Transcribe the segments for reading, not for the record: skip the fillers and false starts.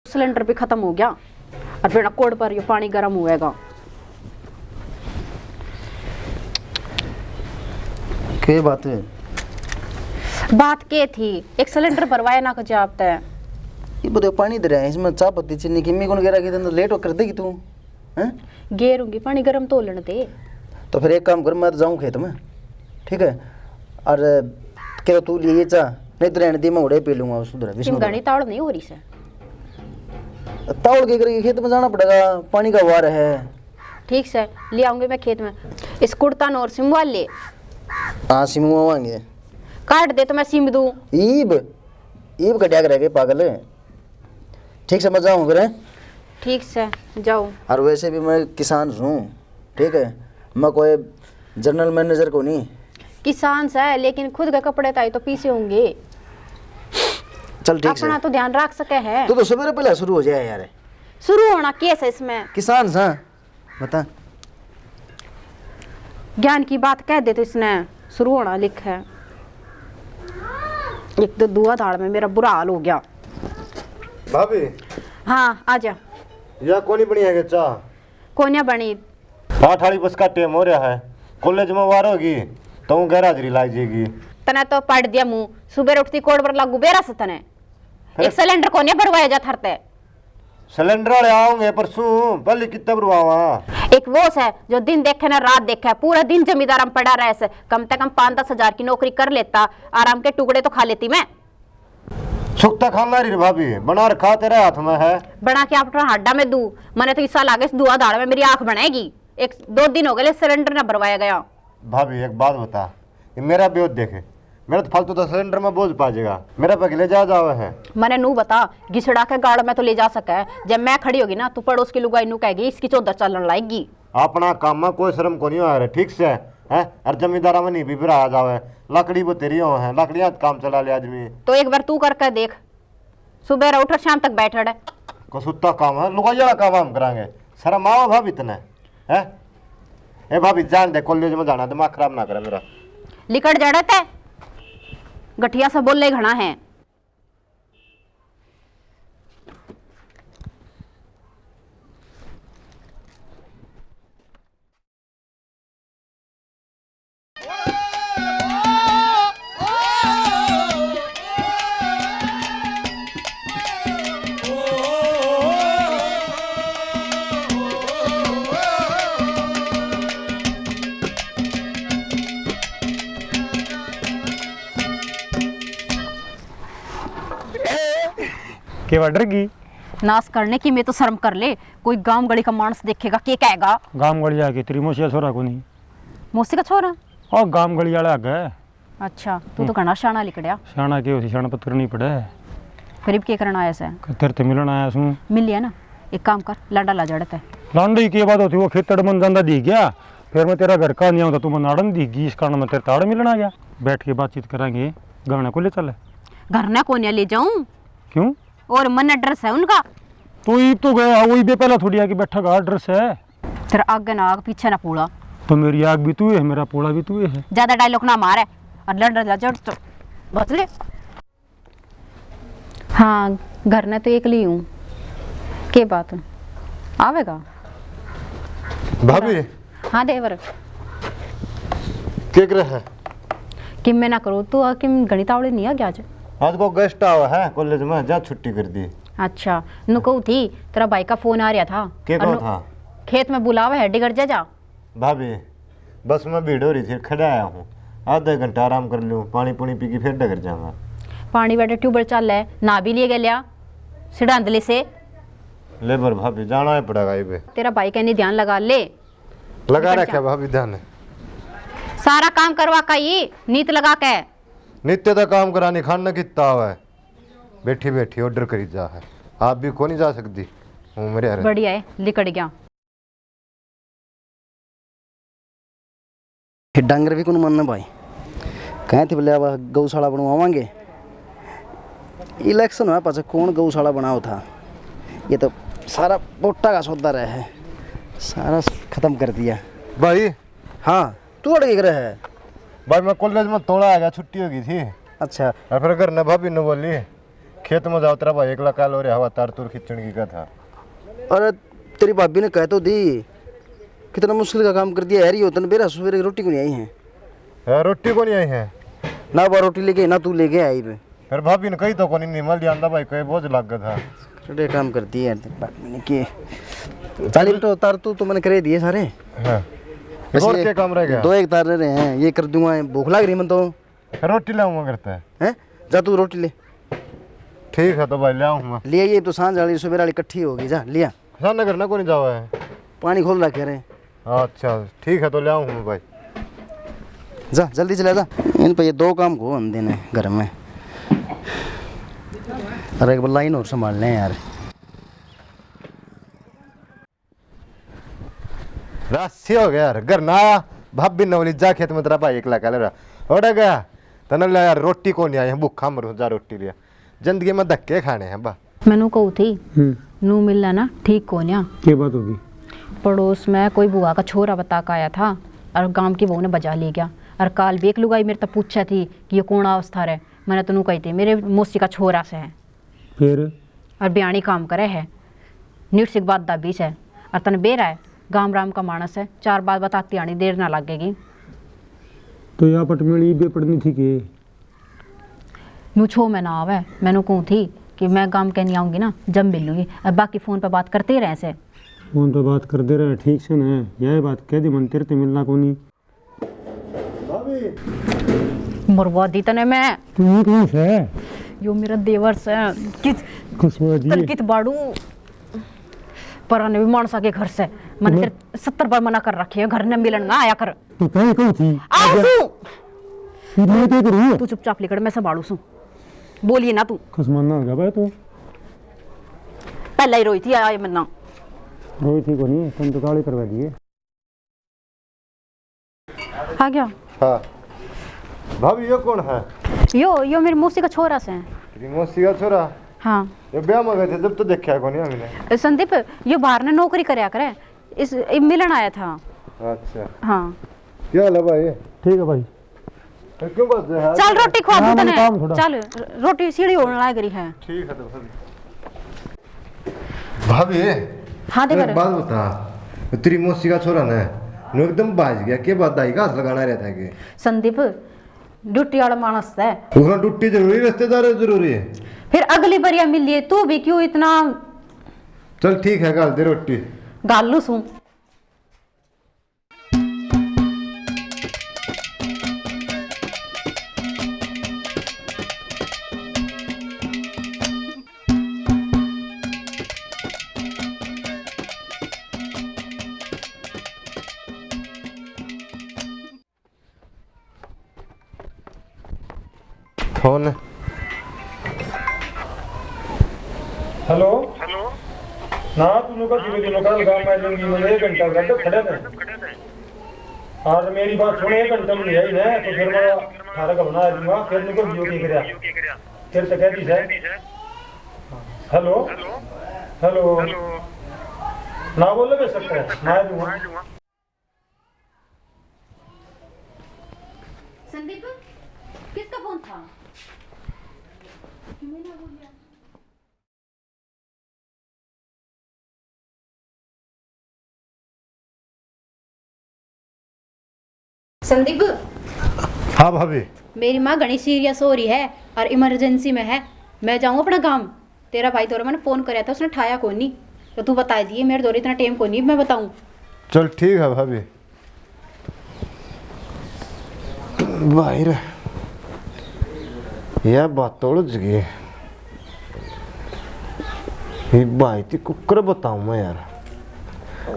Cylinder भी खत्म हो गया और बिना कोड पर ये पानी गर्म हुएगा। क्या बात है? बात के थी एक सिलेंडर भरवाया ना कुछ आप तय ये बताओ पानी दे रहा है इसमें चाय पत्ती चीनी की मी कौन गिरा के तो लेट हो कर देगी तू हैं? गेरूंगी पानी गर्म तो लेने दे। तो फिर एक काम कर मैं तो जाऊँ खेत में, ठीक है? और कह तू लिए चाह नहीं तो रहने दी मैं उड़े पी लूंगा उस उधर तुम गणी ताड़ नहीं हो रही से तावड़ के करके खेत में जाना पड़ेगा, पानी का वार है। ठीक से ले आऊंगी मैं खेत में इस कुर्ता और सिम वाले। हाँ सिमू आवांगे काट दे तो मैं सिम दूं। ईब ईब कटिया कर रह गए पागल। ठीक से मैं जाऊँ फिर हैं? ठीक से जाओ। और वैसे भी मैं किसान हूँ, ठीक है? मैं कोई जनरल मैनेजर को नहीं। किसान से लेकिन खुद का कपड़े ताई तो पीछे होंगे। चल ठीक से अपना तो ध्यान रख सके है। तो सवेरे पहले शुरू हो जाए यार। शुरू होना केस है इसमें। किसान सा बता ज्ञान की बात कह दे तो इसने शुरू होना लिखा है। एक तो दुआ दाड़ में मेरा बुरा हाल हो गया। भाभी हाँ आजा। यह कौन बनी है चाह? कोनिया बनी 8:30 बस का टाइम हो रहा है। कॉलेज में वार होगी तो गैर हाजिरी लाई जाएगी। तने तो पढ़ दिया मुंह सुबह उठती कोड पर लागू बेरा से तने एक सिलेंडर कोनिया भरवाया जा थरते। सिलेंडर वाले आओगे परसों पहले कितना भरवावा? एक वो है जो दिन देखे ना रात देखे पूरा दिन जमींदार में पड़ा रहे से कम से कम 5-10 हजार की नौकरी कर लेता आराम के टुकड़े तो खा लेती मैं। सुखता खाना रही भाभी बना रखा तेरे हाथ में है। बना के अपना हड्डा में दू मैंने तो इस साल आगे दुआ दाड़ में मेरी आंख बनाएगी। 1-2 दिन हो गए सिलेंडर ना भरवाया गया। भाभी एक बात बता, ये मेरा ब्योत देखे मेरा तो फालतू तो सिलेंडर में बोझ पा जाएगा। मेरा पकले जा जाओ है मैंने नू बता घिसड़ा के गाड़ में तो ले जा सके। जब मैं खड़ी होगी ना तो पड़ोस की लुगाई नू कहेगी इसकी चौधर चलन लाएगी। अपना काम में कोई शर्म को नहीं आ रहा ठीक से है। और जमींदारा में नहीं भी फिर आ जाओ है लकड़ी वो तेरी हो है लकड़ियाँ काम चला ले आदमी। तो एक बार तू करके देख सुबह उठ शाम तक बैठे रहे। को सुत्ता काम है लुगाई काम हम करांगे शर्म आओ भाभी इतने है। ए भाभी जान दे कॉलेज में जाना दिमाग खराब ना करे मेरा। लिकट जड़त है गठिया से बोल ले घना है। के ऑर्डर की नाश करने की मैं तो शर्म कर ले। कोई गांव गली का मानस देखेगा के कहेगा। गांव गली आके तेरी मोसिया छोरा को नहीं मौसी का छोरा और गांव गली वाला आ गए। अच्छा तू तो घना शाना लिकड़िया। शाना के उसी शाना पत्थर नहीं पड़े फिर के करना आया से तेरे ते मिलन आया सू मिल लिया ना। एक काम कर लाडा ला जड़त है लांडी की बात होती वो खेतड़ मन जांदा दी गया फिर मैं तेरा घर का नहीं आता तू नाड़न दी गई इस कारण मैं तेरे ताड़ मिलन आ गया। बैठ के बातचीत करेंगे गहना को ले चले। घर ना कोनिया ले जाऊं क्यों और मन एड्रेस है उनका। तो ये तो गया वही बे पहला थोड़ी आके बैठा का एड्रेस है। तेरा आगे ना आग पीछे ना पूड़ा। तो मेरी आग भी तू है मेरा पोड़ा भी तू है। ज्यादा डायलॉग ना मारे और लड़ जड़ तो बच ले। हाँ घर ने तो एक ली हूँ के बात आवेगा भाभी हाँ देवर क्या करे है? किम मैं ना करूँ तू किम गणितावड़ी नहीं आ गया आज को गेस्ट आवा है कॉलेज में जा छुट्टी कर दी। अच्छा नु कहू थी तेरा भाई का फोन आ रहा था। क्या कहा था? खेत में बुलावा है डिगर जा। भाभी बस में भीड़ हो रही थी खड़ा आया हूँ आधा घंटा आराम कर लूँ पानी पुनी पी के फिर डगर जाऊंगा। पानी बैठे ट्यूबवेल चल है ना भी लिए गया सिडांदली से लेबर भाभी जाना ही पड़ेगा ये पे। तेरा भाई कहनी ध्यान लगा ले लगा रखा भाभी ध्यान सारा काम करवा का ये नीत लगा के नित्य का काम करानी खाना कितना हुआ है बैठी बैठी ऑर्डर करी जा है आप भी को नहीं जा सकती हूँ मेरे यार। बढ़िया है लिकड़ गया। डांगर भी कौन मानना भाई कहे थे बोले अब गौशाला बनवाएंगे। इलेक्शन हुआ पास कौन गौशाला बनाओ था। ये तो सारा पोटा का सौदा रहा है सारा खत्म कर दिया भाई। हाँ तू अड़ रहा है भाई मैं कॉलेज में थोड़ा आ गया छुट्टी हो गई थी। अच्छा और फिर घर ने भाभी ने बोली खेत में जाओ तेरा भाई एकला काल हो रहा हवा तार तुर खींचने की कथा। अरे तेरी भाभी ने कह तो दी, कितना मुश्किल का काम कर दिया यार, ये होता ना बेरा सवेरे रोटी को नहीं आई है। रोटी को नहीं आई है ना बा रोटी लेके ना तू लेके आई पे। फिर भाभी ने कही तो को नहीं मल दिया भाई कोई बोझ लग गया था। छोटे काम करती है यार तेरी भाभी ने किए। तालीम तो तार तू तो मैंने करे दिए सारे। हाँ। और क्या काम रह गया? 2 एक तार रहे हैं, ये कर दूंगा। भूख लग रही है मन तो। रोटी लाऊंगा करता है हैं जा तू रोटी ले। ठीक है तो भाई ले आऊंगा। ले आइए तो सांझ वाली सवेरे वाली इकट्ठी होगी, जा लिया। सामने करना को नहीं जावा है, पानी खोल रखे रहे। अच्छा ठीक है तो ले आऊंगा भाई। जा जल्दी चला जा। इन पे ये 2 काम को हम देने घर में। अरे एक बार लाइन और संभाल लें यार। राशि हो गया यार घर ना भाभी नवली जा खेत में तेरा भाई एकला कल उड़ गया तने ले यार रोटी को नहीं आई है भूखा मरू जा रोटी लिया जिंदगी में धक्के खाने हैं बा। मैनू कहू थी नू मिलना ना ठीक को न्या। क्या बात होगी? पड़ोस में कोई बुआ का छोरा बता के आया था और गांव की बहू ने बजा ले गया। और काल भी एक लुगाई मेरे तक पूछा थी कि ये कौन अवस्था है। मैंने तो नू कही थी मेरे मौसी का छोरा से है फिर और बयानी काम करे है। नीट सिख बात दाबी से और तन बेरा है गाम राम का मानस है। 4 बात बताती आनी देर ना लगेगी। तो यहाँ पटमेड़ी बे पड़नी थी कि नू छो मैं ना आवे। मैंने कहूँ थी कि मैं गांव के नहीं आऊँगी ना जब मिलूँगी। अब बाकी फ़ोन पर बात करते ही रहे से। फोन पे बात कर दे रहे ठीक से ना, यही बात कह दी मन तेरे ते मिलना को नहीं। मरवा दी तने मैं। तू कौन से है? यो मेरा देवर से कित खुशबू जी तलकित बाड़ू पराने भी मानसा के घर से। मैंने तेरे 70 बार मना कर रखी है घर न मिलन ना आया कर। तो कहीं कौन थी आसू मैं क्या करूँ? तू चुपचाप लेकर मैं संभालू सू। बोलिए ना तू। खुशमाना हो गया भाई तो पहले ही रोई थी आया मन्ना। रोई थी को नहीं तुम तो गाड़ी करवा दिए। आ गया। हाँ भाभी ये कौन है? यो मेरी मौसी का छोरा से है। तेरी मौसी का छोरा? हाँ ये ब्याह में गए थे जब तो देखा को नहीं हमने। संदीप ये बाहर ने नौकरी करया करे इस मिलन आया था। अच्छा हाँ क्या हाल है भाई? ठीक है भाई। फिर क्यों बात है? चल रोटी खवा दूं तने। काम थोड़ा। चल रोटी सीढ़ी होने लायक रही है। ठीक है तो भाभी हाँ दे एक कर। बात बता तेरी मौसी का छोरा ने नु एकदम बाज गया के बात दाई घास लगाना रहता है कि संदीप ड्यूटी वाला मानस है। उसका टूटी जरूरी रिश्तेदार जरूरी है। फिर अगली बार मिल लिए तू भी क्यों इतना चल ठीक है गाल दे रोटी। गालू सू। फोन हेलो ना तुम का जीवे दिनों का लगा मैं लूंगी मुझे 1 घंटा लग खड़े थे। आज मेरी बात सुने 1 घंटा में आई ना तो फिर मैं थारा का बना दूंगा फिर निको जियो की करया फिर से कह दी है। हेलो हेलो ना बोले बे सकते हैं मैं दूंगा। संदीप किसका फोन था? संदीप हाँ भाभी मेरी माँ घनी सीरियस हो रही है और इमरजेंसी में है। मैं जाऊँ अपना काम। तेरा भाई दौरा मैंने फोन कराया था उसने ठाया को नहीं तो तू बता दिए मेरे दौरे इतना टाइम को नहीं मैं बताऊँ। चल ठीक है भाभी। बाहर यह बात तोड़ गई ये भाई थी कुकर बताऊं मैं यार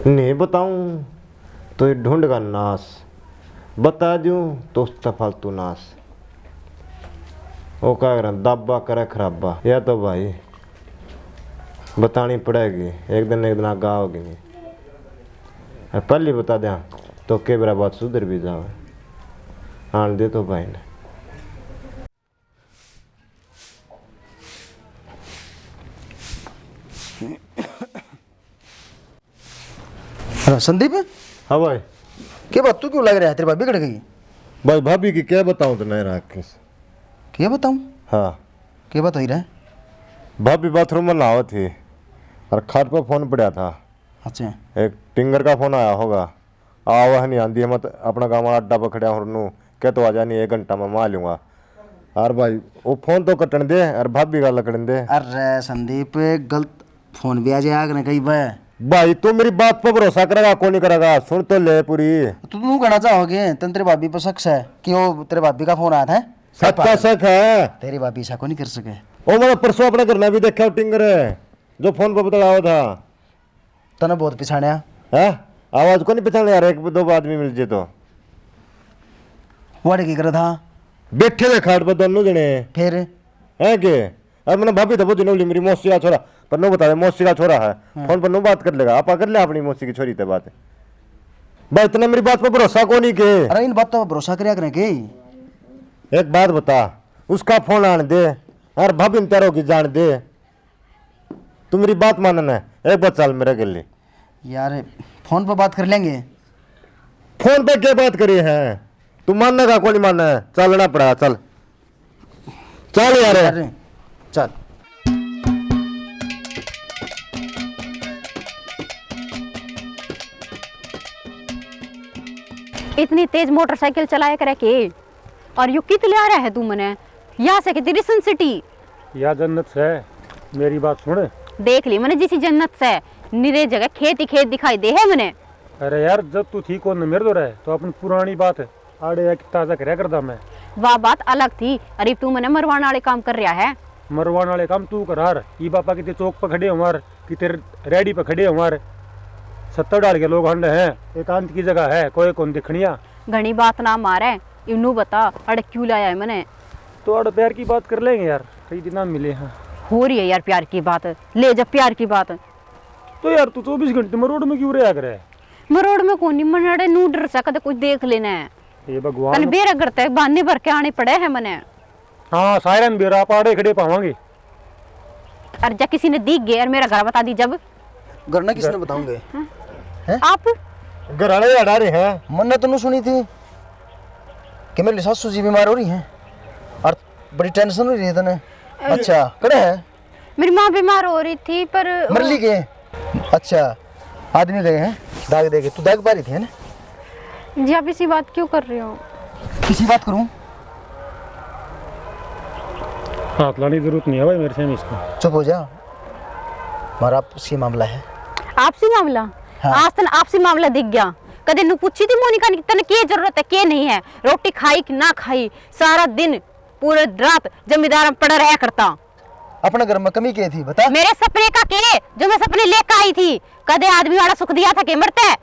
नहीं बताऊं तो ये ढूंढ का नाश बता दूं तो उसका फालतू नाश वो क्या करें दब्बा करे खराबा या तो भाई बतानी पड़ेगी एक दिन आगा होगी नहीं पहले बता दें तो कई बार बात सुधर भी जाओ आन दे तो भाई ने। संदीप हाँ भाई क्या बात तू क्यों लग रहा है? तेरी भाभी बिगड़ गई? भाई भाभी की क्या बताऊं तो नहीं रहा किस क्या बताऊं? हाँ क्या बात हो रहा है? भाभी बाथरूम में नहाओ थी और खाट पर फोन पड़ा था। अच्छा एक टिंगर का फोन आया होगा, आवा नहीं आंदी है मत अपना गाँव अड्डा पर खड़ा हूँ क्या तो आ जानी 1 घंटा में मार लूँगा। और भाई वो फोन तो कटन दे और भाभी का लकड़न दे। अरे संदीप गलत फोन भी आ जाएगा ना कई बार। भाई तू मेरी बात पर भरोसा करेगा कौन नहीं करेगा, सुन तो ले पूरी। तो तू कहना चाहोगे तेरे भाभी पर शक है कि वो तेरे भाभी का फोन आया था? सच का शक है। तेरी भाभी ऐसा को नहीं कर सके। ओ मैंने परसों अपने घर में भी देखा टिंगर है जो फोन पर बताया था। तने बहुत पिछाड़िया है आवाज को नहीं पहचाने यार, 1-2 आदमी मिल जाए तो। वाड़े की कर था बैठे थे खाट पर दोनों जने फिर है के। और मैंने भाभी तो बहुत मेरी मौसी का छोरा पर नो बता दे मौसी का छोरा है। फोन पर नो बात कर लेगा, आप कर ले अपनी मौसी की छोरी ते बात। भाई इतना मेरी बात पर भरोसा को नहीं के। अरे इन बातों पर भरोसा करिया करें के। एक बात बता, उसका फोन आने दे और भाभी तेरों की जान दे। तू मेरी बात मानना है, एक बात चल मेरे गले। यार फोन पर बात कर लेंगे। फोन पे क्या बात करी है? तू मानने का कौन नहीं मानना है? चलना पड़ा, चल चल यार। अरे चल इतनी तेज मोटरसाइकिल चलाया करे के और यू कित ले आ रहा है तू मने यहाँ से कितनी रिसन सिटी या जन्नत से मेरी बात सुन। देख ली मैंने जिसी जन्नत से निरे जगह खेत ही खेत दिखाई दे है मैंने। अरे यार जब तू थी कौन मेरे दो रहे तो अपनी पुरानी बात आड़े या ताजा करया करदा मैं। वाह बात अलग थी। अरे तू मैंने मरवाने वाले काम कर रहा है। मरवान वाले काम तू करार। ई बापा कितने चौक पर खड़े हमार कितने रेडी पर खड़े हमार 70 डाल के लोग हंड हैं। एकांत की जगह है कोई कौन दिखनिया। घनी बात ना मारे इनू बता अरे क्यों लाया है मैंने। तो अड़ प्यार की बात कर लेंगे यार, कई दिन मिले हैं। हो रही है यार प्यार की बात, ले जब प्यार की बात। तो यार तू 24 घंटे में रोड में क्यों रहा करे? मरोड़ में कौन मनड़े नू डर सकते कुछ देख लेना है। ये कल भगवान बेरा करते बहाने भर के आने पड़े हैं मैंने। हाँ सायरन बेरा पाड़े खड़े पावांगे। अरे जब किसी ने दिख गया और मेरा घर बता दी जब गरना किसने बताऊंगे? आप घर वाले हटा रहे हैं। मन्ना तो नहीं सुनी थी कि मेरी सासू जी बीमार हो रही हैं और बड़ी टेंशन हो रही है तने। अच्छा कड़े है? मेरी माँ बीमार हो रही थी पर मरली के? अच्छा आदमी गए हैं दाग दे के। तू दाग पा रही थी है ना? जी आप इसी बात क्यों कर रहे हो? किसी बात करूं? हाथ लाने की जरूरत नहीं है भाई मेरे से इसको। चुप हो जा, हमारा आपसी मामला है। आपसी मामला? हाँ। आज तक आपसी मामला दिख गया। कदे नु पूछी थी मोनिका ने तने क्या जरूरत है क्या नहीं है? रोटी खाई कि ना खाई सारा दिन पूरे रात जमींदार में पड़ा रहा करता। अपने घर में कमी क्या थी बता? मेरे सपने का के जो मैं सपने लेकर आई थी कदे आदमी वाला सुख दिया था के मरते है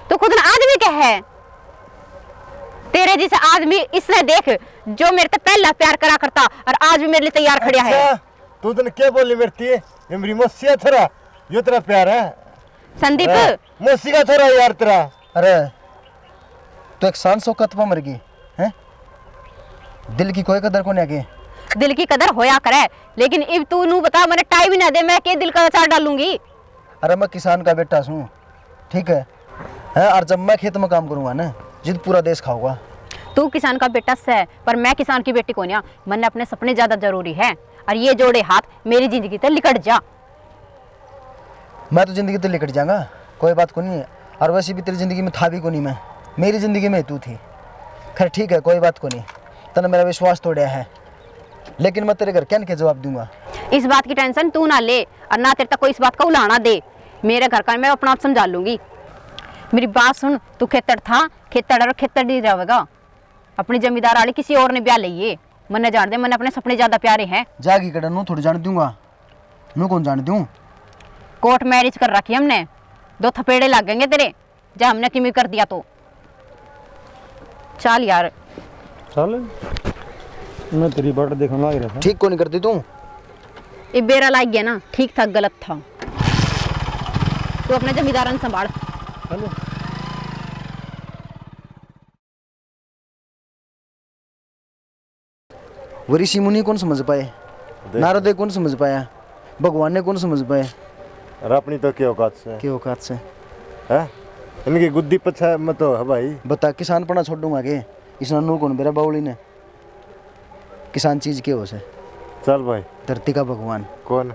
तो खुद ना आदमी क्या है तेरे जैसे आदमी इसने देख जो मेरे से पहला प्यार करा करता और आज भी मेरे लिए तैयार खड़ा है। अच्छा, तू तो क्या बोली मेरी ये मेरी मौसी का छोरा यो तेरा प्यार है? संदीप मौसी का छोरा यार तेरा। अरे तो एक सांस सौ कतपा मर गई है। दिल की कोई कदर को नहीं आगे। दिल की कदर होया करे लेकिन अब तू नू बता मैंने टाइम ही ना दे मैं के दिल का अचार डालूंगी। अरे मैं किसान का बेटा हूँ ठीक है और जब मैं खेत में काम करूँगा ना जिद पूरा देश खाऊंगा। तू किसान का बेटा से पर मैं किसान की बेटी कौन? मैंने अपने सपने ज्यादा जरूरी है और ये जोड़े हाथ मेरी जिंदगी से लिकट जा। मैं तो जिंदगी तो लिकट जाऊंगा कोई बात को नहीं है और वैसे भी तेरी जिंदगी में था भी को नहीं मैं, मेरी जिंदगी में तू थी। खैर ठीक है कोई बात को नहीं, तने मेरा विश्वास तोड़ा है लेकिन मैं तेरे घर क्या के जवाब दूंगा। इस बात की टेंशन तू ना ले और ना तेरे तक कोई इस बात का उलाना दे। मेरे घर का मैं अपना आप समझा लूंगी। मेरी बात सुन, तू खेतर था खेतर और खेतर नहीं रहेगा। अपनी जमींदार वाली किसी और ने ब्याह लिए मैंने जान दे। मैंने अपने सपने ज्यादा प्यारे हैं। जागी कड़ा नू थोड़ी जान दूंगा, मैं कौन जान दूं? कोर्ट मैरिज कर रखी हमने, 2 थपेड़े लगेंगे तेरे जब हमने किमी कर दिया तो। चल यार चल मैं तेरी बाट देखूंगा ही रहता। ठीक को नहीं करती तू? ये बेरा लाग गया ना, ठीक था गलत था। तू अपने जमींदारन संभाल। चलो वो ऋषि मुनि कौन समझ पाए, नारद कौन समझ पाया, भगवान ने कौन समझ पाए और अपनी तो क्या औकात से के औकात से है इनकी गुद्दी पछा मत हो भाई। बता किसान पढ़ा छोड़ दूंगा के? इस नू कौन बेरा बाउली ने किसान चीज के हो से? चल भाई। धरती का भगवान। कौन?